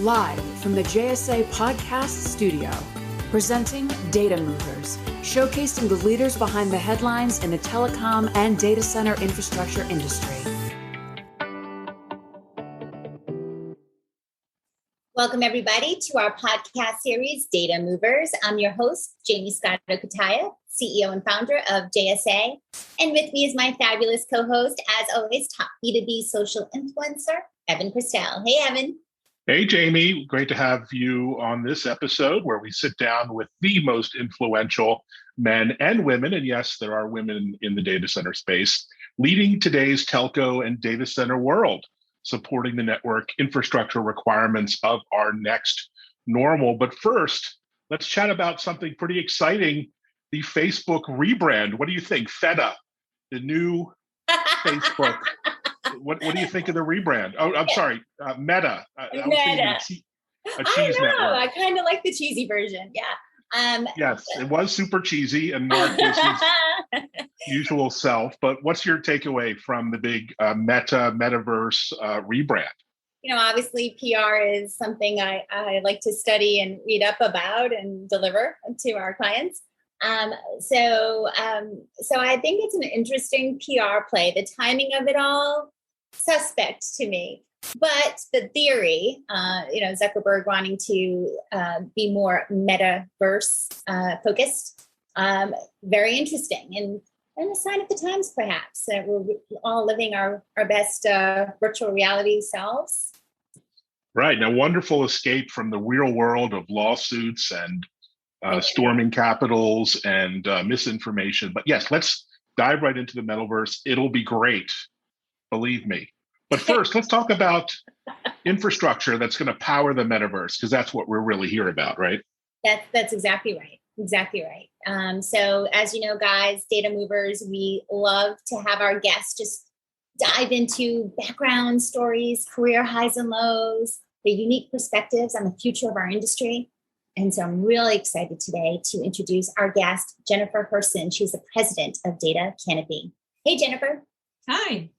Live from the JSA Podcast Studio, presenting Data Movers, showcasing the leaders behind the headlines in the telecom and data center infrastructure industry. Welcome, everybody, to our podcast series, Data Movers. I'm your host, Jamie Scott-Okataya, CEO and founder of JSA. And with me is my fabulous co-host, as always, top B2B social influencer, Evan Christel. Hey, Evan. Hey, Jamie. Great to have you on this episode where we sit down with the most influential men and women, and yes, there are women in the data center space, leading today's telco and data center world, supporting the network infrastructure requirements of our next normal. But first, let's chat about something pretty exciting, the Facebook rebrand. What do you think? Feta, the new Facebook. What do you think of the rebrand? Oh, I'm sorry, Meta. Meta. A cheese I know. network. I kind of like the cheesy version. Yeah. Yes, it was super cheesy and Mark was his usual self. But what's your takeaway from the big metaverse rebrand? You know, obviously PR is something I like to study and read up about and deliver to our clients. So I think it's an interesting PR play. The timing of it all, suspect to me. But the theory, Zuckerberg wanting to be more metaverse focused, very interesting and a sign of the times, perhaps, that we're all living our best virtual reality selves. Right. Now, wonderful escape from the real world of lawsuits and storming capitals and misinformation. But yes, let's dive right into the metaverse. It'll be great. Believe me. But first, let's talk about infrastructure that's going to power the metaverse, because that's what we're really here about, right? That's exactly right. Exactly right. So as you know, guys, data movers, we love to have our guests just dive into background stories, career highs and lows, the unique perspectives on the future of our industry. And so I'm really excited today to introduce our guest, Jennifer Herson. She's the president of Data Canopy. Hey, Jennifer. Hi.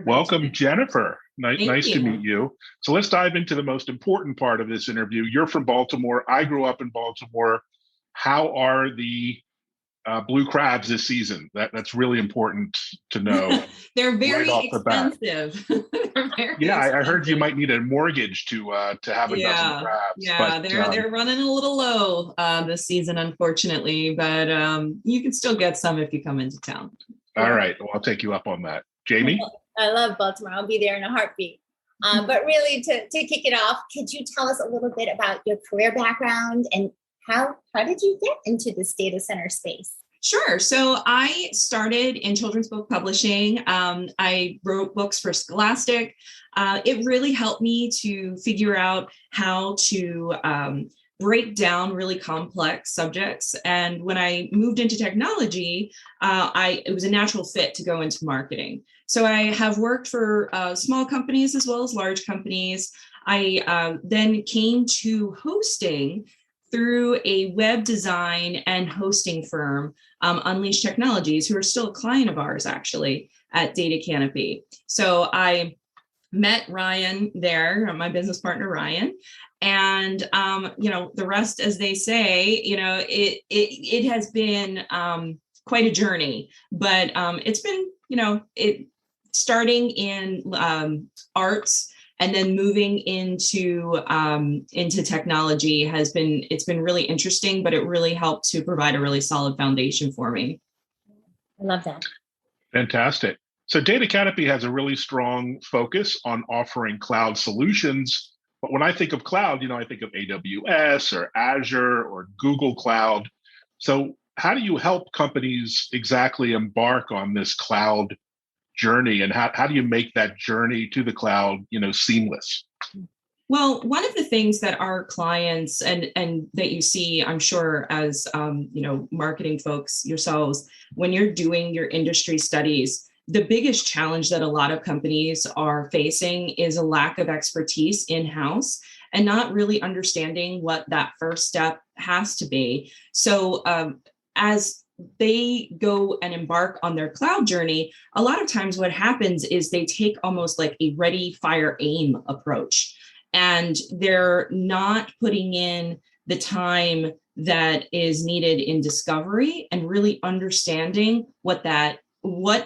Welcome, today? Jennifer. Nice to meet you. So let's dive into the most important part of this interview. You're from Baltimore. I grew up in Baltimore. How are the blue crabs this season? That's really important to know. They're very expensive. I heard you might need a mortgage to have a dozen crabs. Yeah, but, they're running a little low this season, unfortunately. But you can still get some if you come into town. All right, well, I'll take you up on that. Jamie? I love Baltimore. I'll be there in a heartbeat. But really, to kick it off, could you tell us a little bit about your career background and how did you get into this data center space? Sure. So I started in children's book publishing. I wrote books for Scholastic. It really helped me to figure out how to break down really complex subjects. And when I moved into technology, it was a natural fit to go into marketing. So I have worked for small companies as well as large companies. I then came to hosting through a web design and hosting firm, Unleash Technologies, who are still a client of ours, actually, at Data Canopy. So I met Ryan there, my business partner, Ryan. And, the rest, as they say, it has been quite a journey, but it's been, starting in arts and then moving into technology it's been really interesting, but it really helped to provide a really solid foundation for me. I love that. Fantastic. So Data Canopy has a really strong focus on offering cloud solutions. But when I think of cloud, I think of AWS or Azure or Google Cloud. So how do you help companies exactly embark on this cloud journey, and how do you make that journey to the cloud, seamless? Well, one of the things that our clients and that you see, I'm sure, as marketing folks yourselves, when you're doing your industry studies, the biggest challenge that a lot of companies are facing is a lack of expertise in-house and not really understanding what that first step has to be. So as they go and embark on their cloud journey, a lot of times what happens is they take almost like a ready, fire, aim approach. and they're not putting in the time that is needed in discovery and really understanding what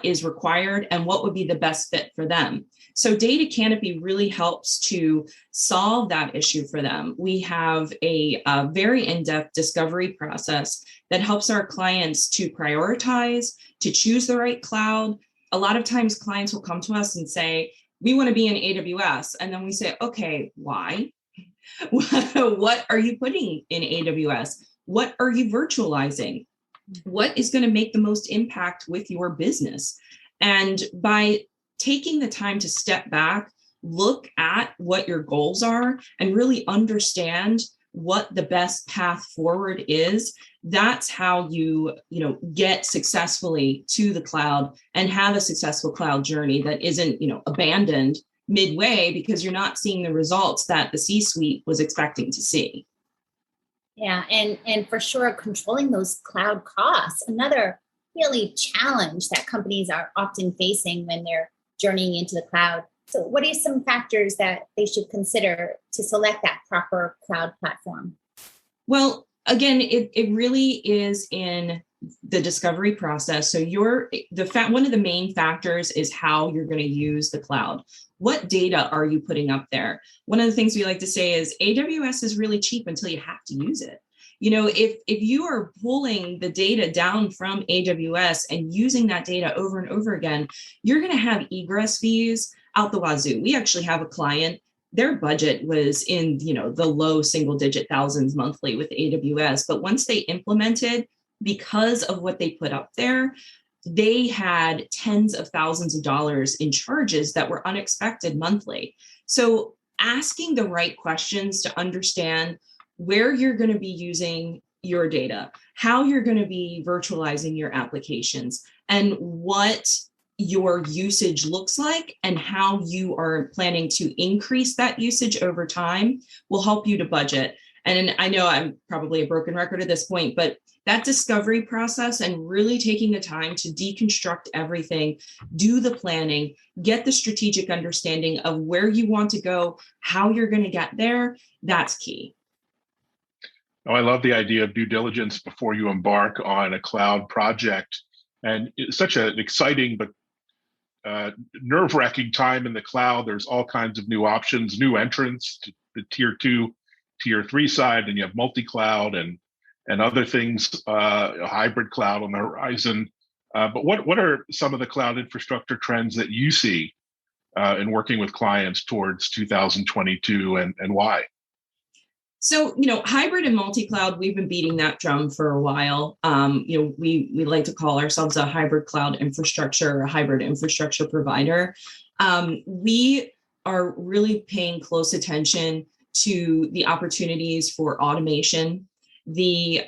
is required and what would be the best fit for them. So Data Canopy really helps to solve that issue for them. We have a very in-depth discovery process that helps our clients to prioritize, to choose the right cloud. A lot of times clients will come to us and say, we want to be in AWS. And then we say, okay, why? What are you putting in AWS? What are you virtualizing? What is going to make the most impact with your business? And by taking the time to step back, look at what your goals are, and really understand what the best path forward is, that's how you get successfully to the cloud and have a successful cloud journey that isn't abandoned midway because you're not seeing the results that the C-suite was expecting to see. Yeah, and for sure, controlling those cloud costs, another really challenge that companies are often facing when they're journeying into the cloud. So what are some factors that they should consider to select that proper cloud platform? Well, again, it really is in the discovery process. So one of the main factors is how you're going to use the cloud. What data are you putting up there? One of the things we like to say is AWS is really cheap until you have to use it. If you are pulling the data down from AWS and using that data over and over again, you're going to have egress fees out the wazoo. We actually have a client, their budget was in the low single digit thousands monthly with AWS, but once they implemented, because of what they put up there, they had tens of thousands of dollars in charges that were unexpected monthly. So asking the right questions to understand where you're going to be using your data, how you're going to be virtualizing your applications, and what your usage looks like and how you are planning to increase that usage over time will help you to budget. And I know I'm probably a broken record at this point, but that discovery process and really taking the time to deconstruct everything, do the planning, get the strategic understanding of where you want to go, how you're going to get there, that's key. Oh, I love the idea of due diligence before you embark on a cloud project. And it's such an exciting but nerve-wracking time in the cloud. There's all kinds of new options, new entrants to the tier 2, tier 3 side, and you have multi-cloud and other things, a hybrid cloud on the horizon. But what are some of the cloud infrastructure trends that you see in working with clients towards 2022 and why? So, hybrid and multi-cloud, we've been beating that drum for a while. We like to call ourselves a hybrid cloud infrastructure, or a hybrid infrastructure provider. We are really paying close attention to the opportunities for automation, the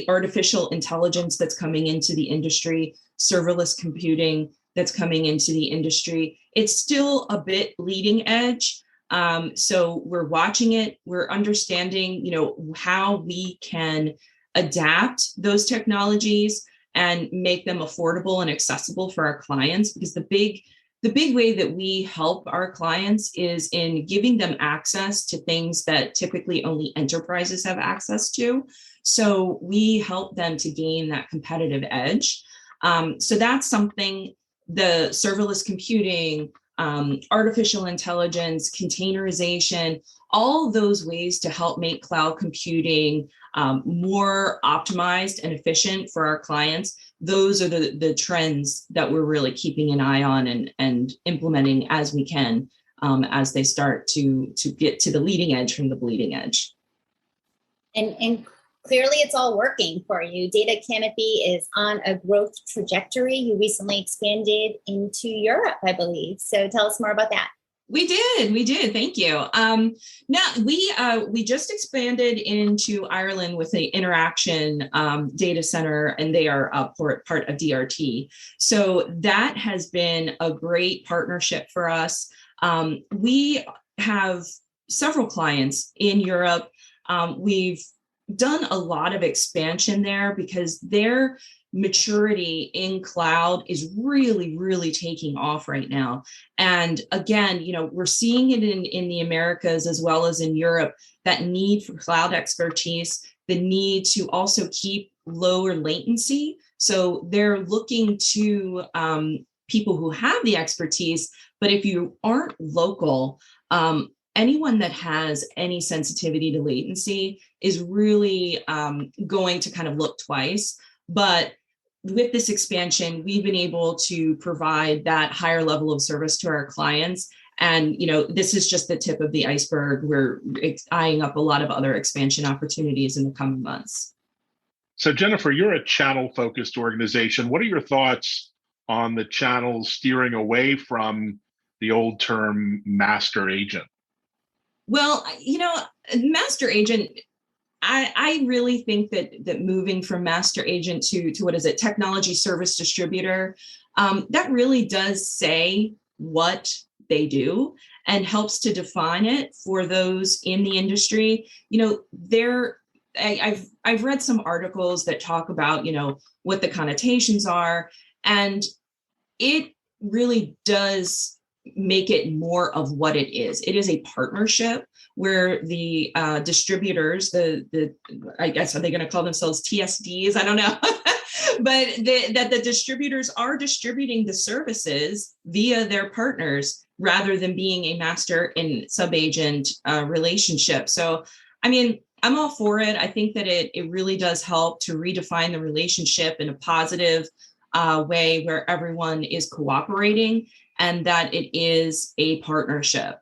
artificial intelligence that's coming into the industry, serverless computing that's coming into the industry. It's still a bit leading edge. So we're watching it, we're understanding, how we can adapt those technologies and make them affordable and accessible for our clients, because the big way that we help our clients is in giving them access to things that typically only enterprises have access to. So we help them to gain that competitive edge. So that's something, the serverless computing, artificial intelligence, containerization, all those ways to help make cloud computing more optimized and efficient for our clients. Those are the trends that we're really keeping an eye on and implementing as we can, as they start to get to the leading edge from the bleeding edge. And clearly it's all working for you. Data Canopy is on a growth trajectory. You recently expanded into Europe, I believe. So tell us more about that. We did. Thank you. Now we just expanded into Ireland with the Interaction data center, and they are part of DRT. So that has been a great partnership for us. We have several clients in Europe. We've done a lot of expansion there because they're maturity in cloud is really, really taking off right now. And again, we're seeing it in the Americas as well as in Europe, that need for cloud expertise, the need to also keep lower latency. So they're looking to people who have the expertise, but if you aren't local, anyone that has any sensitivity to latency is really going to kind of look twice. But with this expansion, we've been able to provide that higher level of service to our clients. And, this is just the tip of the iceberg. We're eyeing up a lot of other expansion opportunities in the coming months. So Jennifer, you're a channel-focused organization. What are your thoughts on the channels steering away from the old term master agent? Well, master agent, I really think that moving from master agent to what is it, technology service distributor, that really does say what they do and helps to define it for those in the industry. I've read some articles that talk about, what the connotations are, and it really does make it more of what it is. It is a partnership where the distributors, I guess, are they going to call themselves TSDs? I don't know. But that the distributors are distributing the services via their partners rather than being a master and sub-agent relationship. So, I'm all for it. I think that it really does help to redefine the relationship in a positive way where everyone is cooperating and that it is a partnership.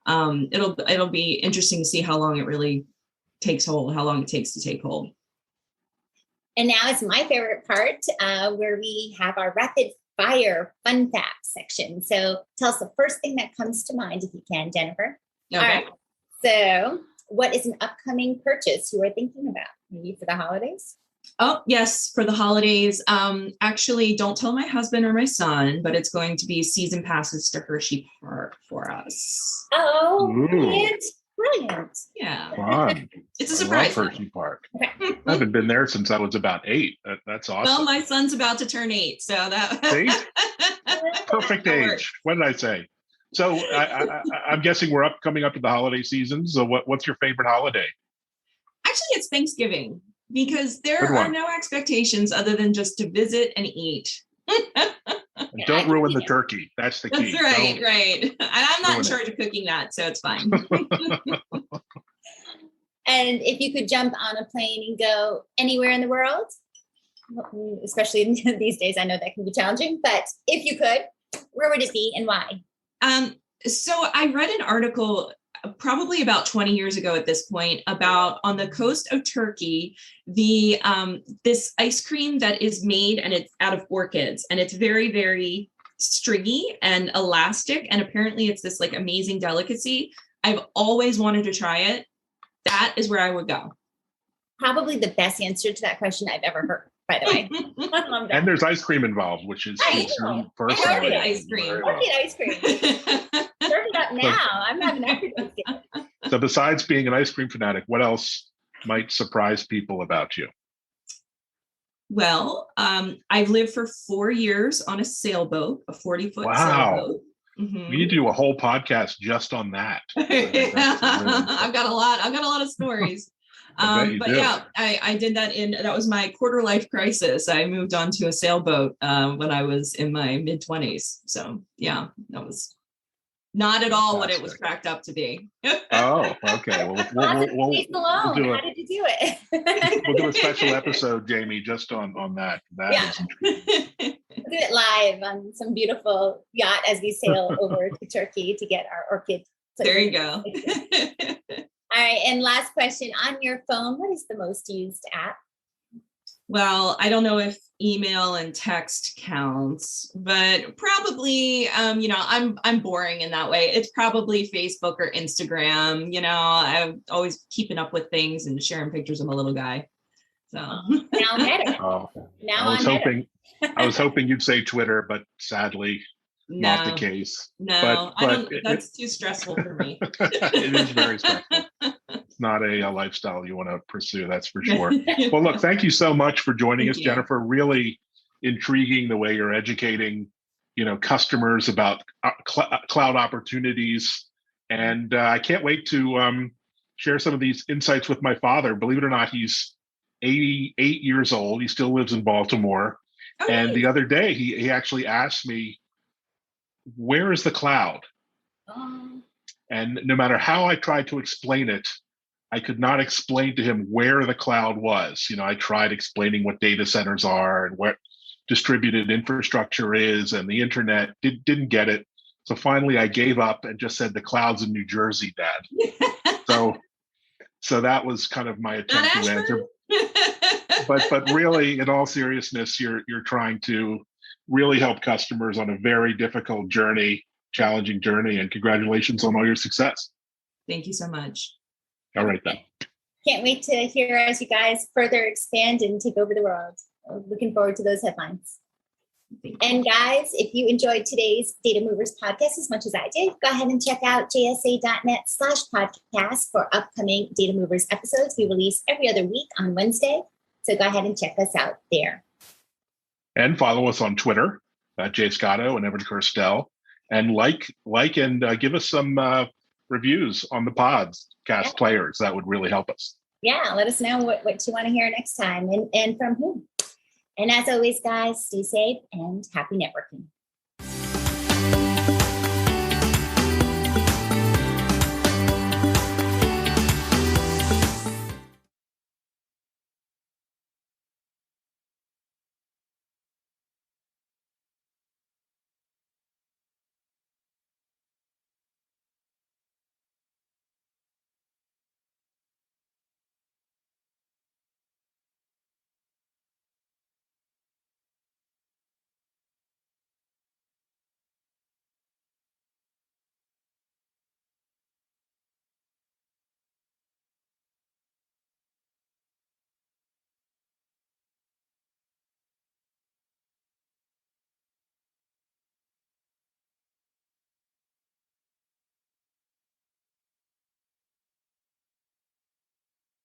It'll be interesting to see how long it really takes hold, how long it takes to take hold. And now is my favorite part where we have our rapid fire fun fact section. So tell us the first thing that comes to mind if you can, Jennifer. Okay. All right. So what is an upcoming purchase you are thinking about? Maybe for the holidays? Oh, yes, for the holidays. Actually, don't tell my husband or my son, but it's going to be season passes to Hershey Park for us. Oh, Ooh. brilliant. Yeah. Fun. It's a surprise. I love Hershey Park. I haven't been there since I was about 8. That's awesome. Well, my son's about to turn 8, so that See? Perfect age. What did I say? So I'm guessing we're coming up to the holiday season. So what's your favorite holiday? Actually, it's Thanksgiving because there are no expectations other than just to visit and eat. And don't ruin the turkey. That's the key. That's right, right. And I'm not in charge of cooking that, so it's fine. And if you could jump on a plane and go anywhere in the world, especially these days, I know that can be challenging, but if you could, where would it be and why? So I read an article probably about 20 years ago at this point about on the coast of Turkey, this ice cream that is made and it's out of orchids and it's very, very stringy and elastic. And apparently it's this like amazing delicacy. I've always wanted to try it. That is where I would go. Probably the best answer to that question I've ever heard, by the way. And there's ice cream involved, which is personally. Ice cream. Ice cream. Serve it up now. I'm having everything. So besides being an ice cream fanatic, what else might surprise people about you? Well, I've lived for 4 years on a sailboat, a 40-foot sailboat. Mm-hmm. We need to do a whole podcast just on that. I've got a lot of stories. But yeah, I did that that was my quarter life crisis. I moved onto a sailboat when I was in my mid-20s. So yeah, that was not at all what it was cracked up to be. Oh, okay. Well, how did you do it? We'll do a special episode, Jamie, just on that. We'll do it live on some beautiful yacht as we sail over to Turkey to get our orchid. There you go. All right. And last question, on your phone, what is the most used app? Well, I don't know if email and text counts, but probably, I'm boring in that way. It's probably Facebook or Instagram. I'm always keeping up with things and sharing pictures of my little guy. So now better. I was hoping you'd say Twitter, but sadly, not the case. No, that's too stressful for me. It is very stressful. not a lifestyle you want to pursue, that's for sure. Well, look, thank you so much for joining us, Jennifer. Really intriguing the way you're educating, customers about cloud opportunities. And I can't wait to share some of these insights with my father. Believe it or not, he's 88 years old. He still lives in Baltimore. Oh, and nice. The other day, he actually asked me, where is the cloud? And no matter how I tried to explain it, I could not explain to him where the cloud was. I tried explaining what data centers are and what distributed infrastructure is and the internet. Didn't get it. So finally I gave up and just said, the cloud's in New Jersey, Dad. So that was kind of my attempt to answer. But really, in all seriousness, you're trying to really help customers on a very difficult journey, challenging journey, and congratulations on all your success. Thank you so much. All right, then. Can't wait to hear as you guys further expand and take over the world. Looking forward to those headlines. And guys, if you enjoyed today's Data Movers podcast as much as I did, go ahead and check out jsa.net/podcast for upcoming Data Movers episodes. We release every other week on Wednesday. So go ahead and check us out there. And follow us on Twitter at jscotto and Evan Kirstel. And like and give us some reviews on the podcast players. That would really help us. Yeah, let us know what you want to hear next time and from whom. And as always, guys, stay safe and happy networking.